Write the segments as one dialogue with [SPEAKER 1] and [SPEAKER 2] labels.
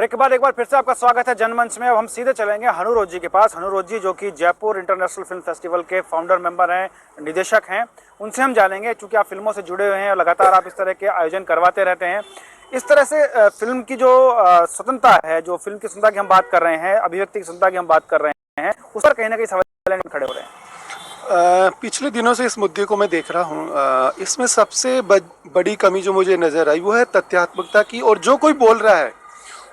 [SPEAKER 1] Break के बाद एक बार फिर से आपका स्वागत है जनमंच में। अब हम सीधे चलेंगे हनुरोज जी के पास। हनुरोज जी जो कि जयपुर इंटरनेशनल फिल्म फेस्टिवल के फाउंडर मेंबर हैं, निदेशक हैं, उनसे हम जानेंगे, क्योंकि आप फिल्मों से जुड़े हुए हैं और लगातार आप इस तरह के आयोजन करवाते रहते हैं। इस तरह से फिल्म की जो स्वतंत्रता है, जो फिल्म की स्वतंत्रता की हम बात कर रहे हैं, अभिव्यक्ति की स्वतंत्रता की हम बात कर रहे हैं, उस पर कहीं ना कहीं सवाल खड़े हो रहे हैं।
[SPEAKER 2] पिछले दिनों से इस मुद्दे को मैं देख रहा हूँ। इसमें सबसे बड़ी कमी जो मुझे नज़र आई वो है तथ्यात्मकता की। और जो कोई बोल रहा है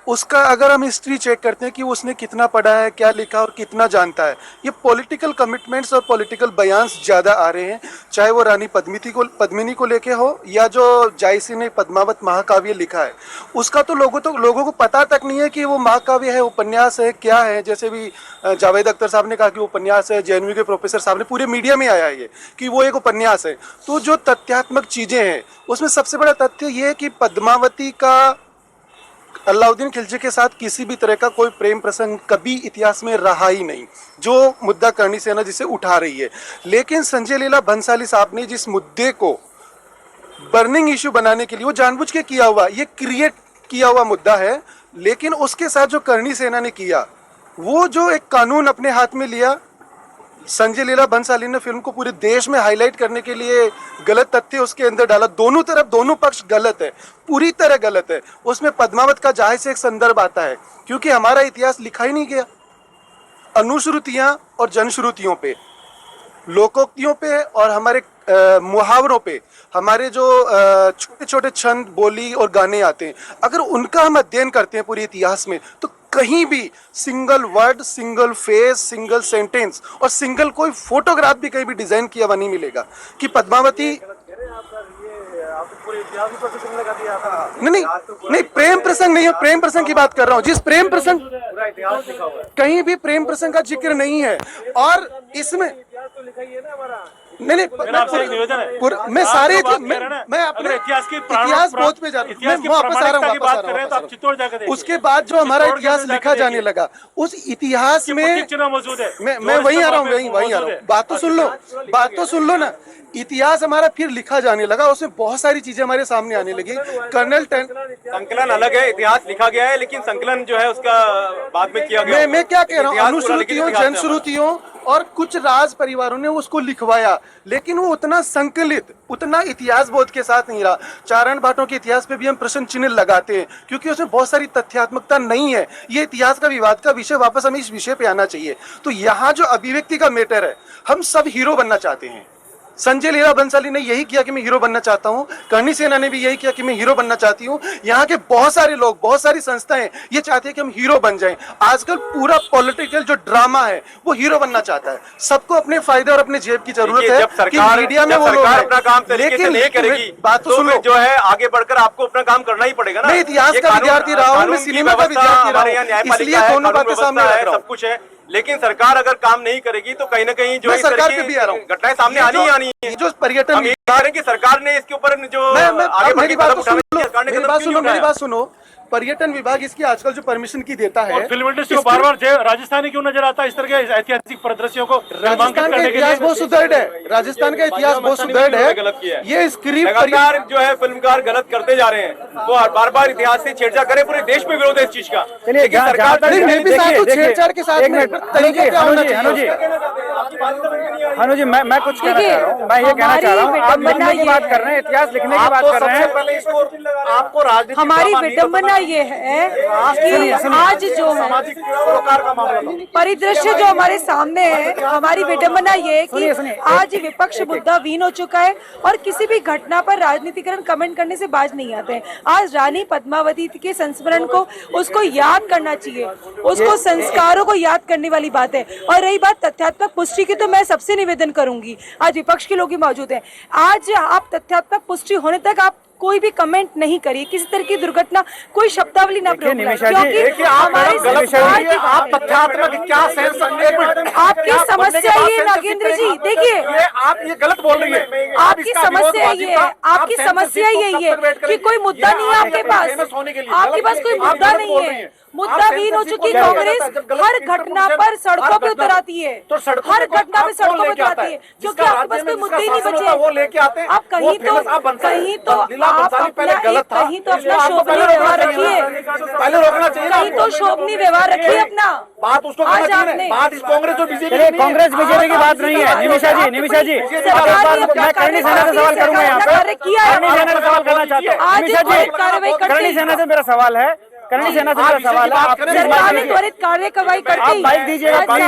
[SPEAKER 2] उसका अगर हम हिस्ट्री चेक करते हैं कि उसने कितना पढ़ा है, क्या लिखा और कितना जानता है, ये पॉलिटिकल कमिटमेंट्स और पॉलिटिकल बयान्स ज़्यादा आ रहे हैं। चाहे वो रानी पद्मिनी को लेके हो या जो जायसी ने पद्मावत महाकाव्य लिखा है, उसका तो लोगों को पता तक नहीं है कि वो महाकाव्य है, उपन्यास है, क्या है। जैसे भी जावेद अख्तर साहब ने कहा कि उपन्यास है, JNU के प्रोफेसर साहब ने, पूरे मीडिया में आया है ये कि वो एक उपन्यास है। तो जो तथ्यात्मक चीज़ें हैं उसमें सबसे बड़ा तथ्य ये है कि पद्मावती का अलाउद्दीन खिलजी के साथ किसी भी तरह का कोई प्रेम प्रसंग कभी इतिहास में रहा ही नहीं, जो मुद्दा करणी सेना जिसे उठा रही है। लेकिन संजय लीला भंसाली साहब ने जिस मुद्दे को बर्निंग इशू बनाने के लिए, वो जानबूझ के किया हुआ, ये क्रिएट किया हुआ मुद्दा है। लेकिन उसके साथ जो करणी सेना ने किया, वो जो एक कानून अपने हाथ में लिया, संजय लीला भंसाली ने फिल्म को पूरे देश में हाईलाइट करने के लिए गलत तथ्य उसके अंदर डाला। दोनों तरफ, दोनों पक्ष गलत है, पूरी तरह गलत है। उसमें पद्मावत का जाहिर से एक संदर्भ आता है, क्योंकि हमारा इतिहास लिखा ही नहीं गया। अनुश्रुतियां और जनश्रुतियों पे, लोकोक्तियों पे और हमारे मुहावरों पे, हमारे जो छोटे छोटे छंद, बोली और गाने आते हैं, अगर उनका हम अध्ययन करते हैं पूरे इतिहास में, तो कहीं भी single word, single phase, single sentence और सिंगल कोई फोटोग्राफ भी कहीं भी डिजाइन किया हुआ नहीं मिलेगा कि पद्मावती। नहीं, प्रेम प्रसंग नहीं है, प्रेम प्रसंग की बात कर रहा हूँ। जिस प्रेम प्रसंग, कहीं भी प्रेम प्रसंग का जिक्र नहीं है। और इसमें नहीं, मैं सारे मैं अपने इतिहास बोध पे जा रहा हूँ, वापस आ रहा हूँ। उसके बाद जो हमारा इतिहास लिखा जाने लगा, उस इतिहास में मैं वहीं आ रहा हूँ। बात तो सुन लो ना। इतिहास हमारा फिर लिखा जाने लगा, उसमें बहुत सारी चीजें हमारे सामने आने लगी। कर्नल
[SPEAKER 3] संकलन अलग है, इतिहास लिखा गया है, लेकिन संकलन जो है उसका बाद में किया गया।
[SPEAKER 2] मैं क्या कह रहा हूँ, अनुश्रुतियों, जनश्रुतियों और कुछ राज परिवारों ने उसको लिखवाया, लेकिन वो उतना संकलित, उतना इतिहास बोध के साथ नहीं रहा। चारण भाटों के इतिहास पे भी हम प्रश्न चिन्ह लगाते हैं, क्योंकि उसमें बहुत सारी तथ्यात्मकता नहीं है। ये इतिहास का विवाद का विषय, वापस हमें इस विषय पे आना चाहिए। तो यहाँ जो अभिव्यक्ति का मैटर है, हम सब हीरो बनना चाहते हैं। संजय लीला भंसाली ने यही किया कि मैं हीरो बनना चाहता हूँ, करणी सेना ने भी यही किया कि मैं हीरो बनना चाहती हूँ। यहाँ के बहुत सारे लोग, बहुत सारी संस्थाएं ये चाहते हैं कि हम हीरो बन जाएं। आजकल पूरा पॉलिटिकल जो ड्रामा है वो हीरो बनना चाहता है। सबको अपने फायदे और अपने जेब की जरूरत है।
[SPEAKER 3] जब सरकार मीडिया में वो लोग अपना काम तरीके से नहीं करेगी,
[SPEAKER 2] बात तो सुनो,
[SPEAKER 3] जो है आगे बढ़कर आपको अपना काम करना ही पड़ेगा ना।
[SPEAKER 2] मैं इतिहास का विद्यार्थी रहा हूँ, मैं सिनेमा का विद्यार्थी रहा हूँ, इसलिए दोनों बातें सामने रख रहा हूँ।
[SPEAKER 3] सब कुछ है, लेकिन सरकार अगर काम नहीं करेगी तो कहीं ना कहीं जो
[SPEAKER 2] सरकार पे भी आ रहा हूँ,
[SPEAKER 3] घटनाएं सामने आनी ही आनी है।
[SPEAKER 2] जो पर्यटन
[SPEAKER 3] हम ये कह रहे हैं कि सरकार ने इसके ऊपर जो आगे
[SPEAKER 2] मेरी बात सुनो, पर्यटन विभाग इसकी आजकल जो परमिशन की देता है,
[SPEAKER 4] फिल्म इंडस्ट्री को बार बार राजस्थान क्यों नजर आता है इस तरह के ऐतिहासिक परिदृश्यों को?
[SPEAKER 2] राजस्थान का इतिहास बहुत सुदृढ़ है, राजस्थान का इतिहास बहुत सुदृढ़ है।
[SPEAKER 3] गलत किया है
[SPEAKER 2] ये स्क्रिप्ट
[SPEAKER 3] लगातार जो है फिल्मकार गलत करते जा रहे हैं, वो बार बार इतिहास से छेड़छाड़ करे। पूरे देश में विरोध है इस चीज का।
[SPEAKER 2] सरकार छेड़छाड़ के साथ तरीके क्या होना चाहिए?
[SPEAKER 1] हनु जी, मैं कुछ कहना चाह रहा हूँ। मैं ये कहना चाह रहा हूँ, आप लिखने की बात कर रहे हैं, इतिहास लिखने की बात कर रहे हैं।
[SPEAKER 3] आपको राजनीति,
[SPEAKER 5] हमारी विडम्बना ये है कि आज जो परिदृश्य जो हमारे सामने है, हमारी विडम्बना ये है कि आज विपक्ष मुद्दाहीन हो चुका है और किसी भी घटना पर राजनीतिकरण कमेंट करने से बाज नहीं आते हैं। आज रानी पद्मावती के संस्मरण को, उसको याद करना चाहिए, उसको संस्कारों को याद करने वाली बात है। और रही बात तथ्यात्मक पुष्टि की, तो मैं सबसे निवेदन करूंगी, आज विपक्ष के लोग ही मौजूद हैं, आज आप तथ्यात्मक पुष्टि होने तक आप कोई भी कमेंट नहीं करिए, किसी तरह की दुर्घटना, कोई शब्दावली ना प्रयोग करें, क्योंकि हमारे
[SPEAKER 2] आप तथ्यात्मक क्या सेंस,
[SPEAKER 5] आपकी समस्या ये नागेंद्र जी, देखिए
[SPEAKER 2] आप ये गलत बोल रही है।
[SPEAKER 5] आपकी समस्या ये है, आपकी समस्या यही है कि कोई मुद्दा नहीं है आपके पास, आपके पास कोई मुद्दा नहीं है। मुद्दाहीन हो चुकी कांग्रेस हर घटना पर सड़कों पे उतर आती है, हर घटना पे सड़कों पे उतर आती है, क्योंकि आपके पास कोई मुद्दे ही नहीं बचे। आप कहीं तो आप कहीं तो अपना शोभनीय व्यवहार रखिए,
[SPEAKER 3] पहले रोकना चाहिए
[SPEAKER 5] कहीं तो शोभनीय व्यवहार रखिए अपना।
[SPEAKER 3] बात उसको
[SPEAKER 5] आज
[SPEAKER 3] करना चाहिए
[SPEAKER 5] आपने
[SPEAKER 3] ना। बात इस कांग्रेस और बीजेपी
[SPEAKER 1] चलिए, कांग्रेस बीजेपी की बात नहीं है। निमिषा जी मैं करणी सेना से सवाल करूंगा यहाँ पे। करणी सेना से सवाल करना चाहता हूँ।
[SPEAKER 5] आज
[SPEAKER 1] निमिषा जी,
[SPEAKER 5] कार्रवाई
[SPEAKER 1] करणी सेना से मेरा सवाल है। करणी सेना से मेरा सवाल है। आप
[SPEAKER 5] सरकार ने त्वरित कार्रवाई करके
[SPEAKER 1] बाइक दीजिएगा,
[SPEAKER 5] आज
[SPEAKER 1] बाइक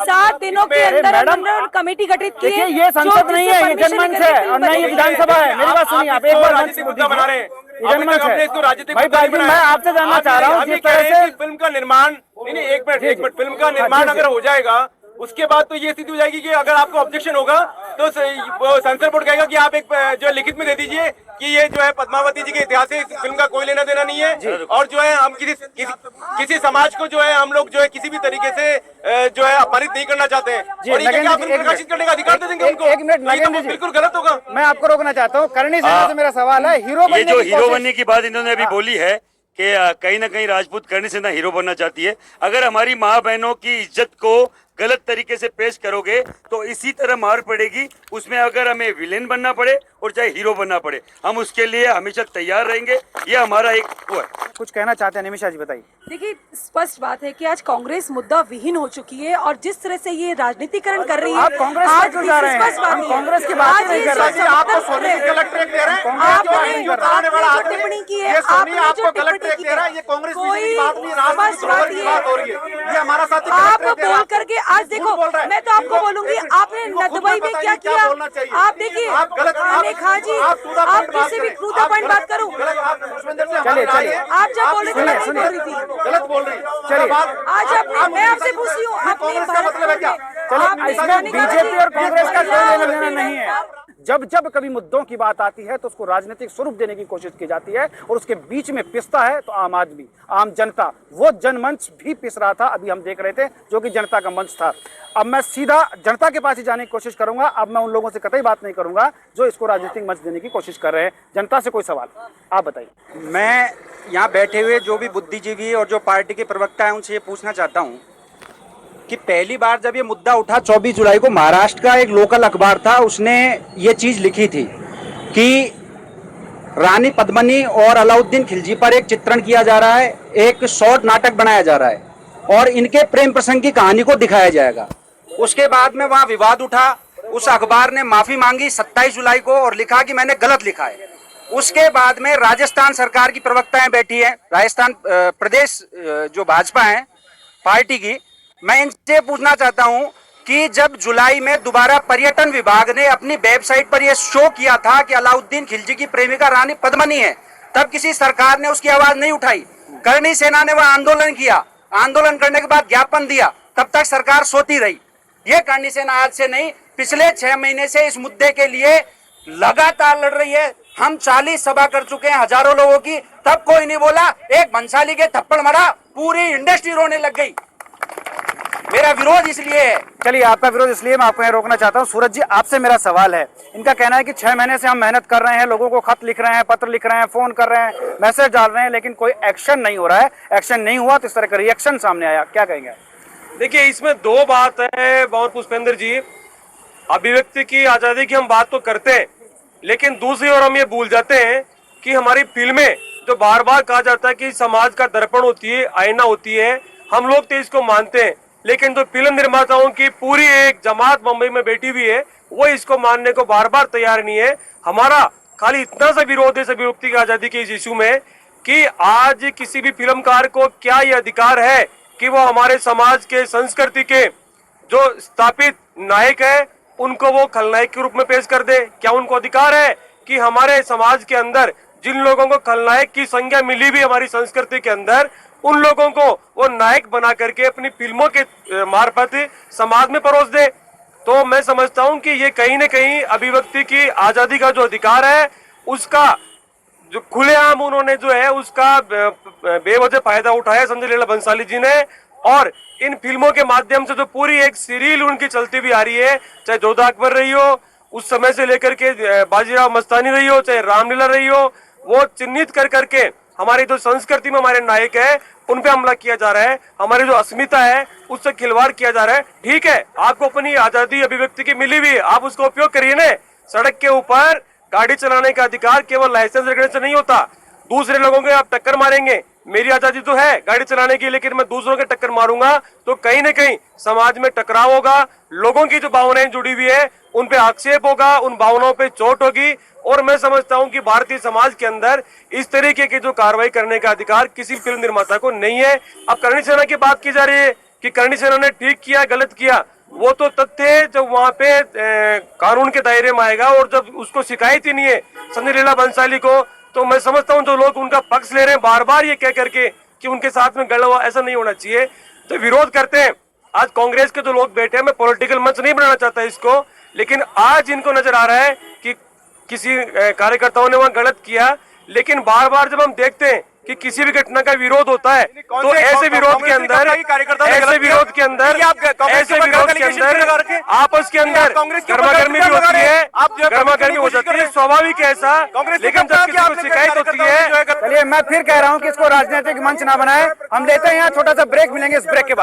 [SPEAKER 5] 7 दिनों के अंदर
[SPEAKER 1] मैडम,
[SPEAKER 5] अंदर कमेटी गठित की
[SPEAKER 1] देखिए
[SPEAKER 5] है।
[SPEAKER 1] ये संसद नहीं है, ये जनमंच है और न ही विधानसभा है। मेरी बात सुनिए, आप एक बार
[SPEAKER 3] राजनीतिक मुद्दा बना रहे हैं।
[SPEAKER 1] जनमंच है
[SPEAKER 3] इसको राजनीतिक
[SPEAKER 1] भाई।
[SPEAKER 3] मुद्दा नहीं
[SPEAKER 1] मैं
[SPEAKER 3] बनाया।
[SPEAKER 1] आपसे जानना
[SPEAKER 3] आप
[SPEAKER 1] चाह रहा हूँ
[SPEAKER 3] हम ये
[SPEAKER 1] जिस
[SPEAKER 3] कह
[SPEAKER 1] तरह
[SPEAKER 3] रहे हैं
[SPEAKER 1] से
[SPEAKER 3] कि फिल्म का निर्माण नहीं, एक मिनट फिल्म का निर्माण अगर हो जाएगा उसके बाद तो ये स्थिति हो जाएगी कि अगर आपको ऑब्जेक्शन होगा तो सेंसर बोर्ड कहेगा कि आप एक जो लिखित में दे दीजिए कि ये जो है पद्मावती जी के इतिहास से इस फिल्म का कोई लेना देना नहीं है, और जो है हम किसी समाज को जो है हम लोग जो है किसी भी तरीके से जो है अपमानित नहीं करना चाहते हैं, और ये क्या फिल्म प्रकाशित करने का अधिकार दे देंगे उनको?
[SPEAKER 1] एक मिनट
[SPEAKER 3] तो ये तो बिल्कुल गलत होगा।
[SPEAKER 1] मैं आपको रोकना चाहता हूँ। करणी सेना से मेरा सवाल है, हीरो
[SPEAKER 6] ये जो हीरो
[SPEAKER 1] कोशिश-
[SPEAKER 6] बनने की बात इन्होंने अभी बोली है कि कहीं ना कहीं राजपूत करणी सेना हीरो बनना चाहती है। अगर हमारी माँ बहनों की इज्जत को गलत तरीके से पेश करोगे तो इसी तरह मार पड़ेगी। उसमें अगर हमें विलेन बनना पड़े और चाहे हीरो बनना पड़े, हम उसके लिए हमेशा तैयार रहेंगे। ये हमारा एक वो है।
[SPEAKER 1] कुछ कहना चाहते हैं निमिषा जी, बताइए।
[SPEAKER 5] देखिए, स्पष्ट बात है कि आज कांग्रेस मुद्दा विहीन हो चुकी है और जिस तरह से ये राजनीतिकरण कर रही है,
[SPEAKER 1] आप कांग्रेस पर
[SPEAKER 5] आज
[SPEAKER 1] क्यों जा रहे हैं?
[SPEAKER 5] स्पष्ट बात
[SPEAKER 1] हम
[SPEAKER 5] है।
[SPEAKER 1] कांग्रेस की बात
[SPEAKER 5] आज
[SPEAKER 1] नहीं
[SPEAKER 5] ये
[SPEAKER 1] कर रहे।
[SPEAKER 5] जो
[SPEAKER 3] आपको
[SPEAKER 5] सत्तर
[SPEAKER 3] सोने की कलेक्ट्रेट दे रहे हैं।
[SPEAKER 5] आपने
[SPEAKER 3] जो कराने वाला
[SPEAKER 5] जो
[SPEAKER 3] आदमी
[SPEAKER 5] टिप्पणी की
[SPEAKER 3] ये
[SPEAKER 5] है,
[SPEAKER 3] सोनी
[SPEAKER 5] आपने जो
[SPEAKER 3] आपको
[SPEAKER 5] टिप्पणी
[SPEAKER 3] कलेक्ट्रेट
[SPEAKER 5] की
[SPEAKER 3] दे रहा है,
[SPEAKER 5] है,
[SPEAKER 3] ये कांग्रेस
[SPEAKER 5] कोई
[SPEAKER 3] की बात नहीं,
[SPEAKER 5] स्पष्ट
[SPEAKER 3] राजनीतिक
[SPEAKER 5] बात
[SPEAKER 3] की बात हो रही है। ये हमारा साथी
[SPEAKER 5] आप
[SPEAKER 3] कलेक्ट्रेट दे रहा
[SPEAKER 5] बोल
[SPEAKER 3] है।
[SPEAKER 5] करके आज देखो,
[SPEAKER 3] बोल रहा है।
[SPEAKER 5] मैं तो आपको बोलूंगी, आपने
[SPEAKER 3] इनको खुद
[SPEAKER 5] नदबई में
[SPEAKER 3] पता
[SPEAKER 5] क्या
[SPEAKER 3] नहीं क्या
[SPEAKER 5] किया।
[SPEAKER 3] बोलना चाहिए।
[SPEAKER 5] आप देखिए,
[SPEAKER 3] आप गलत
[SPEAKER 5] खाने खाजी, आप किसी भी क्रूदा पॉइंट बात करूं,
[SPEAKER 1] चलिए।
[SPEAKER 5] आप जब बोल रहे थे मैं नहीं बोल रही थी।
[SPEAKER 3] गलत बोल रही
[SPEAKER 1] चलिए।
[SPEAKER 5] आज आपने, मैं आपसे पूछ रही हूँ, अपनी
[SPEAKER 3] मतलब है क्या?
[SPEAKER 1] चलिए, इसमें बीजेपी और कांग्रेस का कोई लेना देना नहीं है। जब जब कभी मुद्दों की बात आती है तो उसको राजनीतिक स्वरूप देने की कोशिश की जाती है और उसके बीच में पिसता है तो आम आदमी, आम जनता। वो जनमंच भी पिस रहा था, अभी हम देख रहे थे, जो कि जनता का मंच था। अब मैं सीधा जनता के पास ही जाने की कोशिश करूंगा। अब मैं उन लोगों से कतई बात नहीं करूंगा जो इसको राजनीतिक मंच देने की कोशिश कर रहे हैं। जनता से कोई सवाल आप बताइए।
[SPEAKER 7] मैं यहाँ बैठे हुए जो भी बुद्धिजीवी और जो पार्टी के प्रवक्ता हैं उनसे ये पूछना चाहता हूँ कि पहली बार जब ये मुद्दा उठा 24 जुलाई को, महाराष्ट्र का एक लोकल अखबार था, उसने ये चीज़ लिखी थी कि रानी पद्मिनी और अलाउद्दीन खिलजी पर एक चित्रण किया जा रहा है, एक शॉर्ट नाटक बनाया जा रहा है और इनके प्रेम प्रसंग की कहानी को दिखाया जाएगा। उसके बाद में वहाँ विवाद उठा, उस अखबार ने माफ़ी मांगी 27 जुलाई को और लिखा कि मैंने गलत लिखा है। उसके बाद में राजस्थान सरकार की प्रवक्ताएं बैठी हैं, राजस्थान प्रदेश जो भाजपा है पार्टी की, मैं इनसे पूछना चाहता हूं कि जब जुलाई में दोबारा पर्यटन विभाग ने अपनी वेबसाइट पर यह शो किया था कि अलाउद्दीन खिलजी की प्रेमिका रानी पद्मिनी है, तब किसी सरकार ने उसकी आवाज नहीं उठाई। करणी सेना ने वह आंदोलन किया, आंदोलन करने के बाद ज्ञापन दिया, तब तक सरकार सोती रही। ये करणी सेना आज से नहीं, पिछले 6 महीने से इस मुद्दे के लिए लगातार लड़ रही है। हम 40 सभा कर चुके हैं हजारों लोगों की, तब कोई नहीं बोला। एक भंसाली के थप्पड़ मारा, पूरी इंडस्ट्री रोने लग गई। मेरा विरोध इसलिए है।
[SPEAKER 1] चलिए, आपका विरोध इसलिए मैं आपको यहाँ रोकना चाहता हूँ। सूरज जी, आपसे मेरा सवाल है। इनका कहना है कि 6 महीने से हम मेहनत कर रहे हैं, लोगों को खत लिख रहे हैं, पत्र लिख रहे हैं, फोन कर रहे हैं, मैसेज डाल रहे हैं, लेकिन कोई एक्शन नहीं हो रहा है। एक्शन नहीं हुआ तो इस तरह का रिएक्शन सामने आया, क्या कहेंगे?
[SPEAKER 3] देखिए, इसमें दो बात है और पुष्पेंद्र जी, अभिव्यक्ति की आजादी की हम बात तो करते हैं, लेकिन दूसरी ओर हम ये भूल जाते हैं कि हमारी फिल्में जो बार बार कहा जाता है कि समाज का दर्पण होती है, आईना होती है, हम लोग तो इसको मानते हैं, लेकिन जो फिल्म निर्माताओं की पूरी एक जमात मुंबई में बैठी हुई है वो इसको मानने को बार बार तैयार नहीं है। हमारा खाली इतना सा विरोध है अभिव्यक्ति की आजादी के इस इशू में कि आज किसी भी फिल्मकार को क्या ये अधिकार है कि वो हमारे समाज के संस्कृति के जो स्थापित नायक है उनको वो खलनायक के रूप में पेश कर दे? क्या उनको अधिकार है कि हमारे समाज के अंदर जिन लोगों को खलनायक की संज्ञा मिली हुई हमारी संस्कृति के अंदर, उन लोगों को वो नायक बना करके अपनी फिल्मों के मार्फत समाज में परोस दे? तो मैं समझता हूं कि ये कहीं न कहीं अभिव्यक्ति की आजादी का जो अधिकार है उसका जो खुलेआम उन्होंने जो है उसका बेवजह फायदा उठाया संजय लीला भंसाली जी ने, और इन फिल्मों के माध्यम से जो पूरी एक सीरील उनकी चलती हुई आ रही है, चाहे जोधा अकबर रही हो उस समय से लेकर के बाजीराव मस्तानी रही हो, चाहे रामलीला रही हो, वो चिन्हित कर करके हमारी जो संस्कृति में हमारे नायक है उन पे हमला किया जा रहा है, हमारी जो अस्मिता है उससे खिलवाड़ किया जा रहा है। ठीक है, आपको अपनी आजादी अभिव्यक्ति की मिली हुई है, आप उसका उपयोग करिए ना। सड़क के ऊपर गाड़ी चलाने का अधिकार केवल लाइसेंस रखने से नहीं होता। दूसरे लोगों के आप टक्कर मारेंगे, मेरी आजादी तो है गाड़ी चलाने की, लेकिन मैं दूसरों के टक्कर मारूंगा तो कहीं ना कहीं समाज में टकराव होगा, लोगों की जो भावनाएं जुड़ी हुई है उन पे आक्षेप होगा, उन भावनाओं पे चोट होगी। और मैं समझता हूं कि भारतीय समाज के अंदर इस तरीके की जो कार्रवाई करने का अधिकार किसी फिल्म निर्माता को नहीं है। अब करणी सेना की बात की जा रही है कि करणी सेना ने ठीक किया गलत किया, वो तो तथ्य है जब वहां पे कानून के दायरे में आएगा। और जब उसको शिकायत ही नहीं है संजय लीला भंसाली को, तो मैं समझता हूं जो लोग उनका पक्ष ले रहे हैं बार बार ये कह करके कि उनके साथ में गड़ा हुआ, ऐसा नहीं होना चाहिए, तो विरोध करते हैं। आज कांग्रेस के जो लोग बैठे हैं, मैं पॉलिटिकल मंच नहीं बनाना चाहता इसको, लेकिन आज इनको नजर आ रहा है कि किसी कार्यकर्ताओं ने वहां गलत किया, लेकिन बार बार जब हम देखते हैं कि किसी भी घटना का विरोध होता है तो ऐसे विरोध के अंदर आपस के अंदर गर्मागर्मी भी होती है, गर्मागर्मी हो जाती है, स्वाभाविक है ऐसा। लेकिन जब किसी को शिकायत होती है,
[SPEAKER 1] चलिए मैं फिर कह रहा हूँ कि इसको राजनीतिक मंच ना बनाए। हम लेते हैं यहाँ छोटा सा ब्रेक, मिलेंगे इस ब्रेक के बाद।